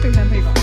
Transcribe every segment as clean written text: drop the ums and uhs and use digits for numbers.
เป็นนั้นไปก่อน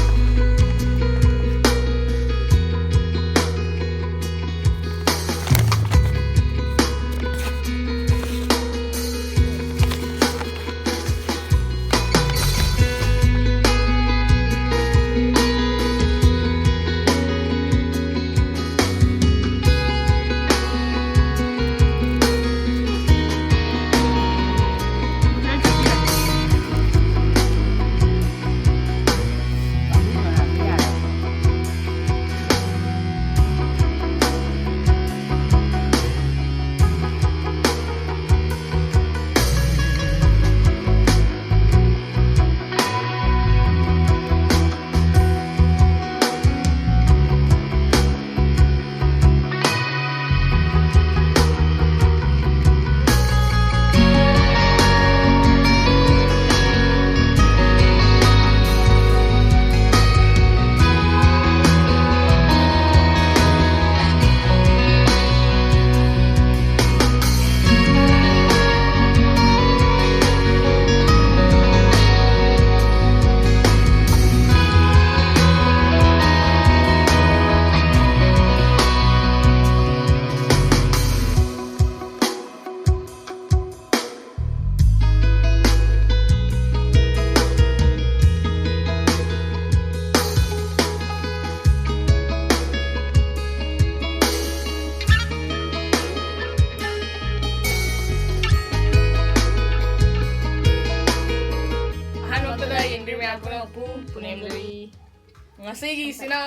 Ngasi sina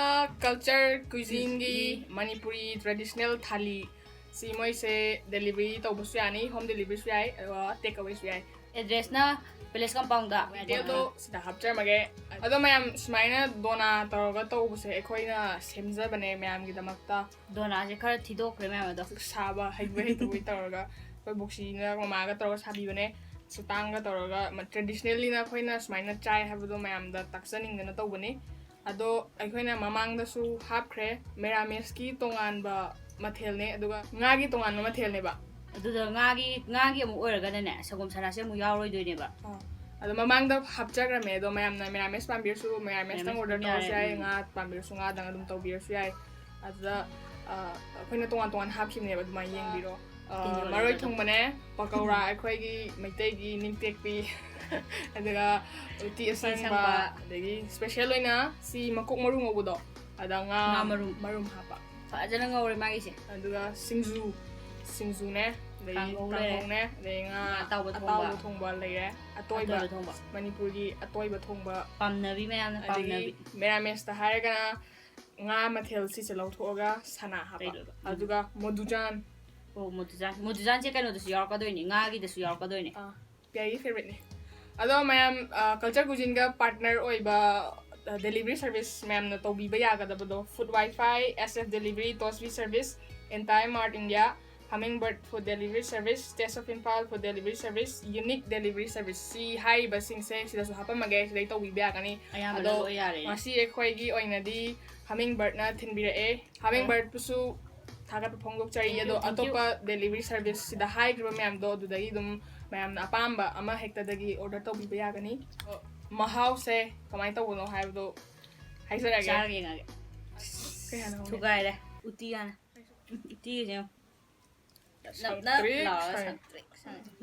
culture cuisine gi Manipuri traditional thali si moi se delivery to bu yani home delivery yai take away yai address na place compound da to sida hapchar mage ado mayam smaina dona toroga to bu se ekhoina semja bane mayam gi damakta dona je khar thidok re mayam da saba haibe to wi toroga koi boxi na mama ga toroga sabi bane sutang ga toroga traditionally na khoina smaina chai habdo mayam da taksaning na to bane ado aikoina mamang da su hapkhre merames ki tongan ba mathel ne aduga ngagi tongan ma mathel ne ba adu da ngagi amu oiraga ne sagom sara se mu yaw roi doi ne ba ado mamang da hapchagra me do mayam na merames pambir su merames tang order to sai nga pambir su nga dang adum to bir su ai ada aikoina tongan hapkhim ne ba duma yeng biro maroi thong mane pakaura aikoi gi meitei gi ningtek pi aduga uti asang ba degi special oina si makok maru ngobudo ada nga marum hapa fajana ngore magi se aduga singzu ne degi tangong ne degi nga ataw thongba leire atoiba manipuri atoiba thongba pamnabi mayam na pamnabi merames ta haraga nga mathel si se lawthoga sana hapa aduga modujan modujan che kano dasu yaw ka doini ngagi dasu yaw ka doini piai favorite ne ado mayam culture cuisine ga partner oiba delivery service mayam na to biba ya ga do food wifi sf delivery tosvi service entire mart india hummingbird food delivery service taste of impal food delivery service unique delivery service si hai ba sing se sida su hapa mage sida to biba ya gani ado masi ekhoi gi oina di hummingbird na thinbira e hummingbird pusu thaga phongok chari ado atopa delivery service sida hai gro mayam do du dai dum mayam na apamba ama hekta dagi order to biba ya gani mahau se kamai to no hai do hai sara ge char ge ngage thugai re uti ana uti je na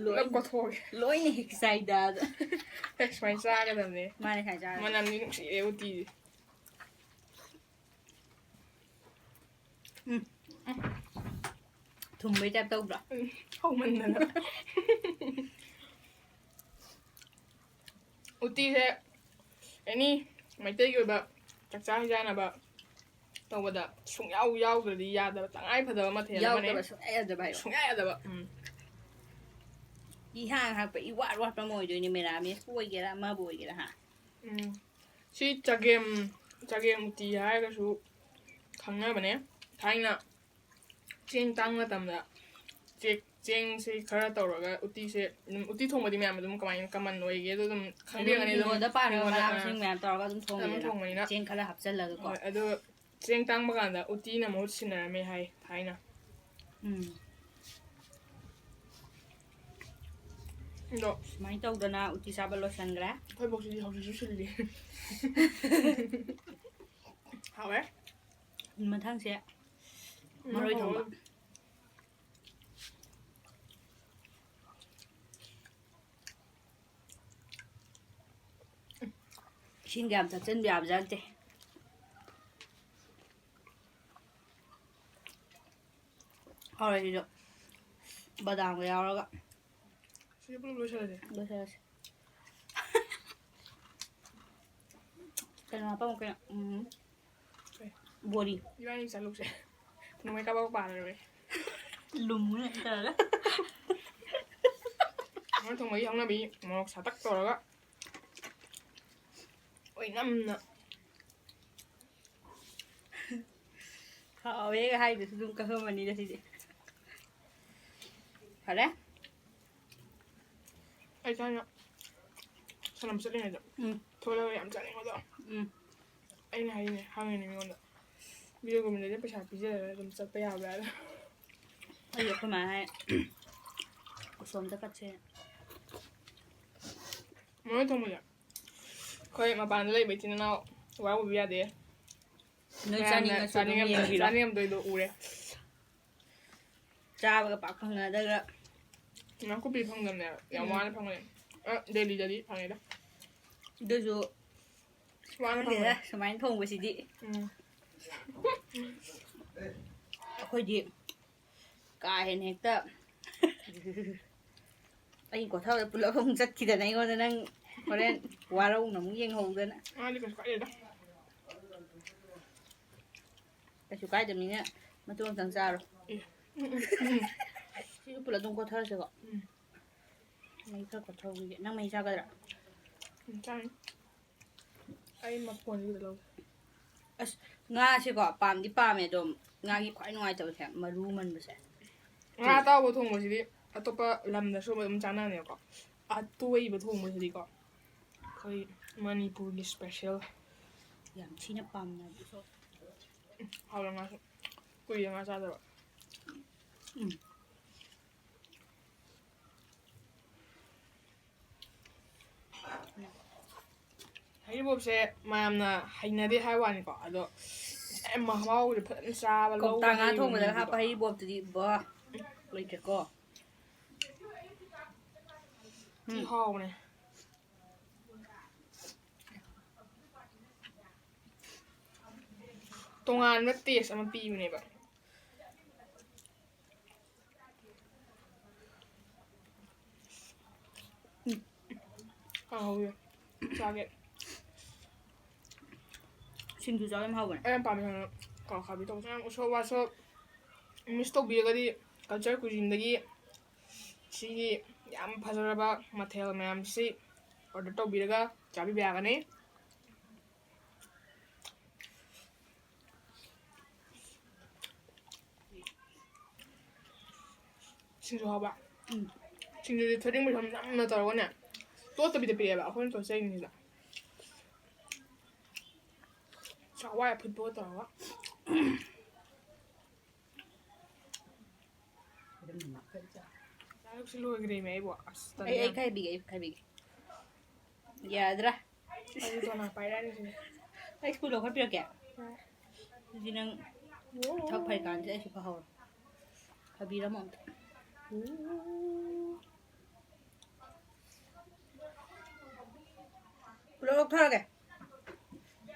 loi ko thog loi ni excited da text mai sa ga dam ne mane khai ja manam ni si e uti thumbai tap tau bra không mình nữa uti se any mày tây rồi bà chắc chắn ra là bà tao bà đã sung yao rồi đi ra đó tặng ai phải đó mà thế là mà sung ai đó bà i hang ha pe i wat pa moi do ni mera me poi ge ra ma boi ge ra ha si chagem uti hai cái số thằng nào bà nè thay nè chêng tăng là tầm đó chêng sẽ khá tàu rồi uti sẽ uti thong mà đi mẹ đúng cái mình nói cái đó đúng không biết cái này đúng đó pa nó là chêng mẹ tàu cái đúng thong này chêng khá là hấp dẫn là cái đó chêng tăng mà cái đó uti là một xin là mấy hay thay nè 이거 많이 떠오르나 우티 사바 로션그래? 거의 먹지 하우스 실리. 하왜? 마탕세 마로이 통바. 신기함 자체는 비아브자한테. 하루이죠. 바다함 야오라가. 실리 로셔야 돼. 로셔야지. Cái nào bao cái bùa đi 이완이 잘 녹세. 너무 까먹고 말을 왜? lùm này trời đó 오늘 정말 이 형남이 뭐 사딱 돌아가. ôi năm nè. họ biết hay được dùng cà phê mà đi đây thì phải đấy ai sao nhở? 사람 쓰리네 좀. 돌아가 얌전히 거든. ai này này hai người này ngon rồi. Bây giờ mình để phải bây giờ làm sao bây giờ vậy? bây giờ cái mà hay sống tất cả trên mới thông rồi. Khơi mà bạn lấy mấy chuyện nào vào bây giờ đấy. nơi cha anh em tôi đồ uống đấy. cha và các bạn không là đây là nó có bị phong đầm này, yang mana phong này? Daily jadi phong này đó. đưa dù Mana phong cái này? đó semain thông với gì đi khôi gì cả hình hết đó anh có thao là không rất kỳ này ngon nên có nên quá lâu nó muốn yên hồn lên á đi còn cái gì đó. cái chú cái cho mình á mà tôi không thằng sao rồi chứ bây giờ tôi có thao rồi mấy thao có thao gì năng mấy sao cái đó Chăng ai mà quần gì đâu. nga sẽ có palm đi palm này rồi nga cái khoai ngoài tàu thèm mà ru mình sẽ nga tao bố thùng một gì đi. Atopa làm được số mà chán này có. Tôi bố thùng một gì có. Khơi MANIPURI special. làm chi nó palm này Hào là nga. Quỳ là nga sao rồi. Hay bố sẽ mà là hay là đi hai quan có rồi. Em mà mau thì phải xa và lâu. công ta nga thông mà là hay bột thì bơ lấy cái co Thì hào này. 동안 몇 대 sama pi này vậy. Hào sao vậy? xin chú cho em hậu này Em 밤에 거 가비 동상 오셔 와서 미스터 비가디 culture cuisine dagi si yam phazaraba mathel mayam si order to biraga chabi biagane sinjo haba sinjo de thading mo sam na tar wana to to bi de biya ba hon to sai ni da cha wa put bo to wa 혹시 로 그래 메이버 아스타 ấy cái bị dạ ra 아니 전화 빨라니 ấy cứ đồ cái bia kẹt thì năng thắc phải cản sẽ chỉ có hậu phải bị lắm không lúc thôi kìa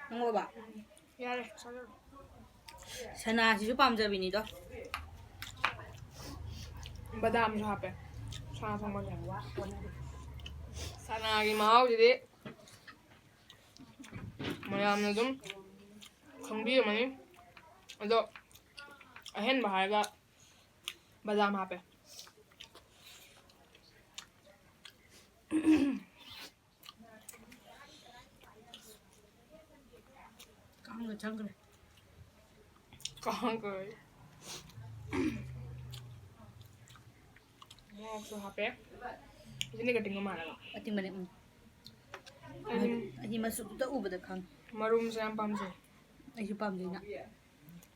không có bảo 야래 사려 sana chỉ giúp làm gì nhỉ đó 바다함 저 앞에 사나 성만 사나기 마우 jadi 뭐냐면 좀 경비만이 그래서 hen bahaya 바다함 앞에 con người chân rồi con cười 저 앞에 ini keting mana lah ở trên mình anh mà sụt tới u bật khăn marum saya pam sih anh chụp pam gì nè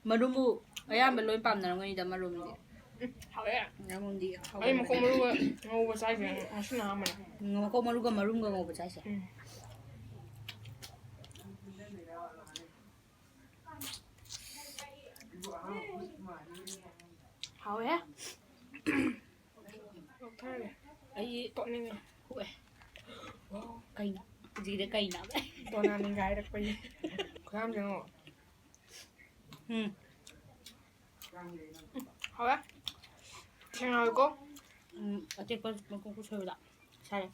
marum bu ấy em mình lôi pam nào ngay đó marum gì 하왜? 나무디. 아니 뭐 고무루가 ngầu sai thì 맛이 나 mà. Ngoko maruga marunga ngobo chaise. 하왜? 어떻게? Ai 또니 huệ. Cây nào? Gì đấy cây nào vậy? 또 나는 가이를 거기. 그럼 저. 하왜? 생각하고 Ở con cũng chơi đó. Sai.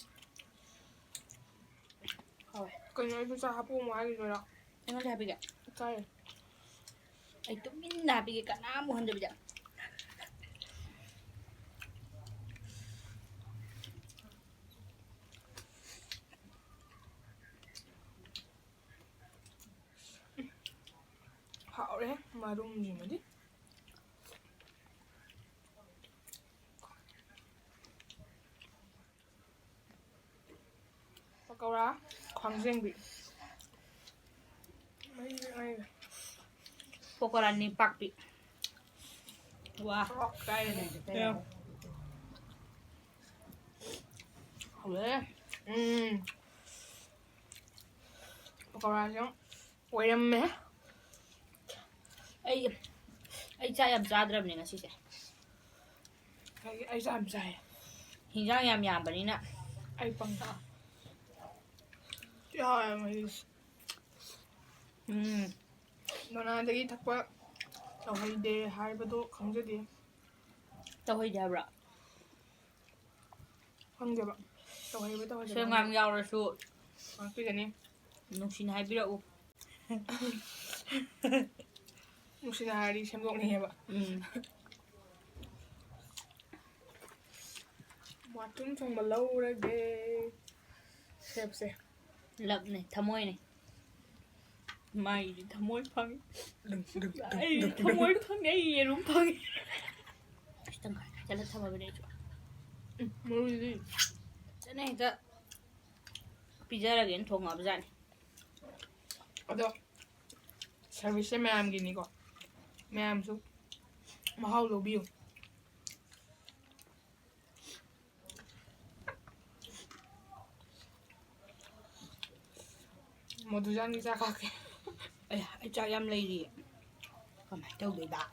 Rồi. 그냥 이거 하고 뭐 하기 좋아. Em nói bị kìa. 짜이. Ai tụi mình đã bị cả nám một hơn rồi bây giờ. 하래? 마름 gì câu đó khoang riêng bị mấy cái Pokoran ni pakpi. Wah. cái này nè hả câu đó quay em mẹ Ai cha yam chadram ni ngasi se. ai làm dài Hinjang yam bani na. ai bằng ta trời mày 너나한테 닭과 저희대 할배도 강제돼 Tao hơi giàu rồi. 황제봐 저희배도 하지 Xem ngang giàu rồi su. 아 그게니 Nung xin hai bilo. 혹시 나리 샘동이 해봐 맛좀 정말 lâu xem Lậm này, thăm môi này. Mày thì thăm môi phăng. đừng Thăm môi phăng đấy đúng phăng. Tầng khỏi, cho nó thăm ở bên đây chỗ. 뭘 gì Chỗ này cơ. Pizza là cái thùng ở bên này. đó service mẹ làm gì nè con mẹ làm xuống mà hao đồ bill một thời gian đi ra coi kìa Ai cho em lấy gì? Còn phải đâu để bạc.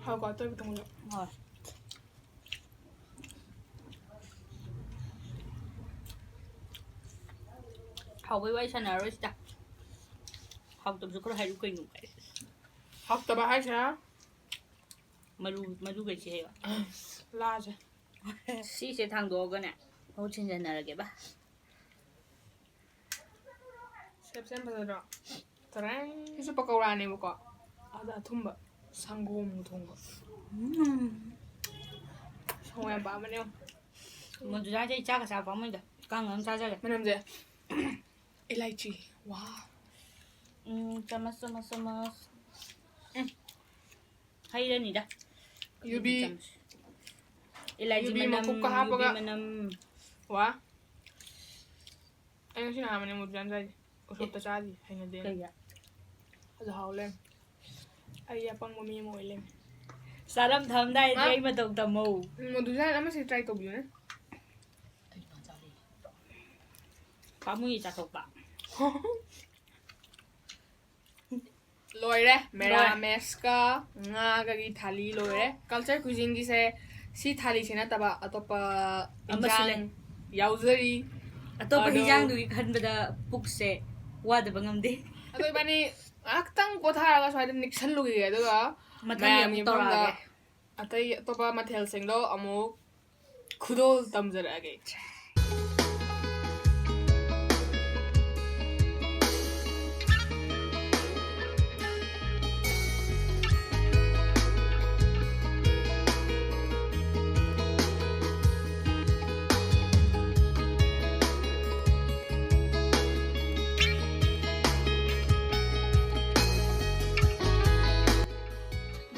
hao có tới cái rồi Rồi. Hầu với quay sang rồi đã. Học tập có hai đứa kinh không vậy? học tập hay sao Maru cái gì vậy? la chứ Si sẽ thằng đồ cái này. Hầu trên chân là cái ba. xem bây giờ đó 짜란 해수 바꿔라 안 해볼까 아나 톰바 상고무 통바 성호야 마음은요 Mình ra chơi chắc là sao phóng mình được. Căng ngắm sao chơi. mình làm gì elaichi wow Sama. Hay lên gì đó. 유비 Ilai Yubi manam. mà hapaga. Yubi manam. 와 anh xin làm anh một lần đây có số ta gì hay là Cây đen ạ. giờ hậu lên ai pang mami mo lên Salam thầm đây đây mà tổng tầm mù. một thời gian em sẽ try tổ biểu nữa Có mua gì chả thuộc bạn. lôi đấy mera meska nga cái thali lôi đấy culture cuisine की से si thali से ना तब अतोपा इंजांग याउजरी Atau penghijang du ikan pada pukse. Wah, ada pengamdi. अतो इबानी आक्तंग कोथारागा स्वाइदम Nixon लुगी अदुगा Mathel yang torage. अतै अतोपा मथेल सिंगदो अमु खुदोल तमजरागे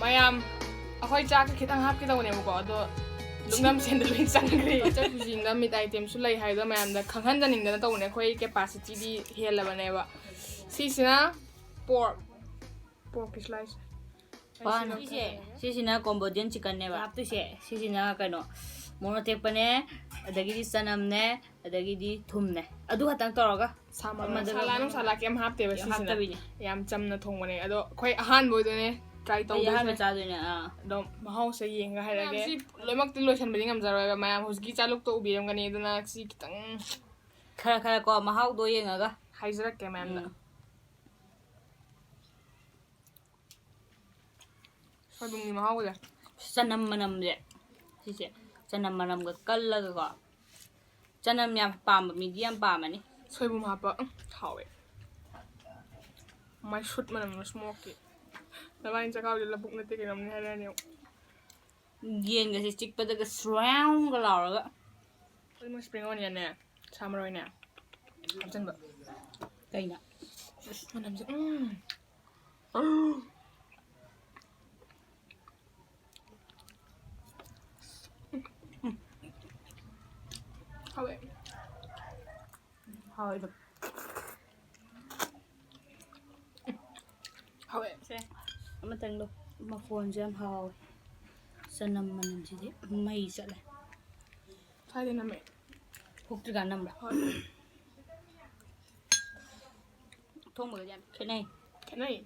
mayam akhoi cha ka khitang hap ki dawne mo ko do lungnam sen de lin sang gri cha cuisine da mit item su lai hai da mayam da khanghan da ning da tawne khoi capacity di hel la bane ba si sina pork pork slice. Pan sisina Cambodian chicken ne ba haptu se sisina kano monotek pane adagi di sanam ne adagi di thum ne adu hatang toroga sala kem hapte ba sisina yam chamna thongwane ado khoi ahan boidone try tawde ya ha cha doina do mahau se yenga hairage loimak tin lotion bali ngam jarwa ba mayam husgi chaluk to ubiram gani dana si kitang khara ko mahau do yenga haizarak ke mayam da soibum ni mahau da sanam manam je sise sanam manam ga kalla ga sanam ya pam medium pam ani soibum hapa hawe mai shoot manam smoke lawain chakau de labuk nate ke namne hara ne yen ga si chik pa da ga surround ga la ga mo spring onion ne samurai ne amchan ba kaina manam je hawe hawe hawe se ama tang do ma phone jam hawe sanam manam ji de mai chale thai de na me hukti ga nam ra thong ba jam kenai kenai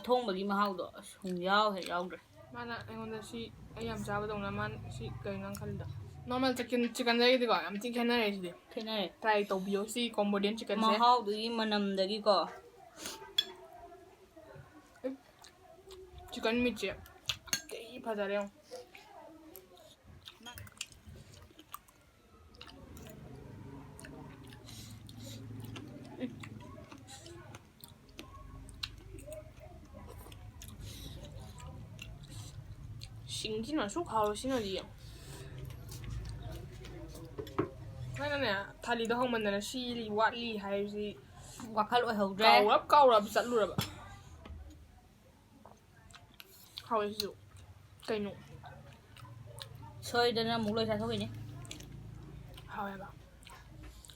thong ba gi ma hau do hung yao he yao re mana engonda si ayam jaba dongna man si kai ngang khalda normal chicken dai di ko am ti khena re si kenai try to bio si Cambodian chicken ma se hau du gi manam da gi ko chicken meat je kei phajare 싱진아 쑥 하오 신어지 하나네 달리도 항만나 시리 왓리 하이지 wakhal oi hau re 까우랍 잣루랍 하오이지 까이노 soi da na mu loi sa thoi ni 하오야바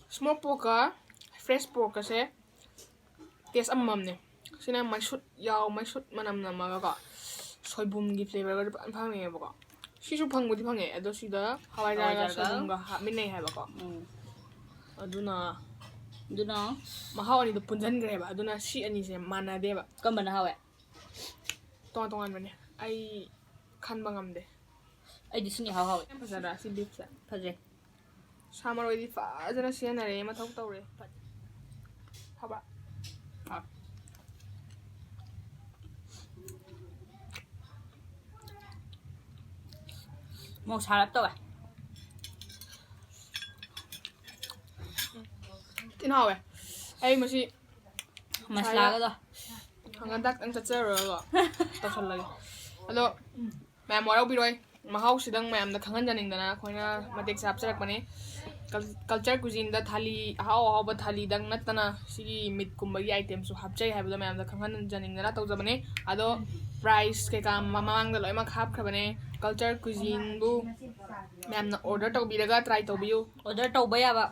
스모크 포크 프레시 포크세 테스트 amamne sina mai shoot yaw mai shoot manam namaga ka soibumgi flavor ga pan phange ba ko sisu phangbudi phange ado sida hawai jaga soibumga minai hai ba ko aduna mahau ani do punjan gre ba aduna si ani se mana de ba kambana hawe tong an bane ai khan bangam de ai di sini hawe pasara si beef sa phaje samar oi di fa jana siana re ma thau tawre haba mo sarap to ba tin hawe ai masi masla ga do hangan dak ang chacha ro to sal lagi ado ma'am warau bi roi mahau sidang ma'am da khangan janing dana khoina matek sap charak bane culture cuisine da thali hau ba thali dang natana sigi meat kumbagi item su hapchai haibda ma'am da khangan janing dana to jabane ado price ke kam mamang da loi ma khap khabane culture cuisine bu ma'am na order to biraga try to biu order to ba ya ba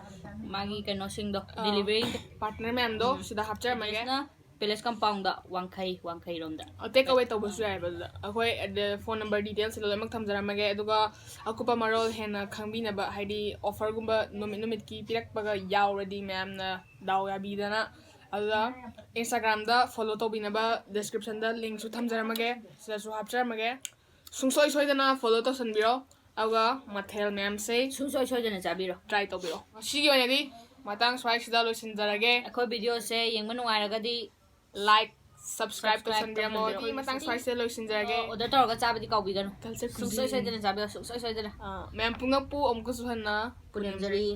magi kano sing do delivery partner ma'am do sida hapchar mage na palace compound da wangkai rom da take away to busu ai ba akoi the phone number details lo mak thamjara mage aduga akupa marol hena khangbina ba haidi offer gumba numit ki pirak baga yaw ready ma'am na daw ya bidana aduga Instagram da follow to bina ba description da link su thamjara mage sida su hapchar mage sungsoi soi dana follow to sanbiro aga mathel ma'am say sungsoi jana jabiro try to biro sigi oina di matang swai sida lo sinjarage akoi video se yengma nungai raga di like subscribe to sanbiramo di matang swai se lo sinjarage order to ga chabadi kawi gano culture sungsoi jana jabiro sungsoi jana ma'am punga pu omku suhanna punyamjari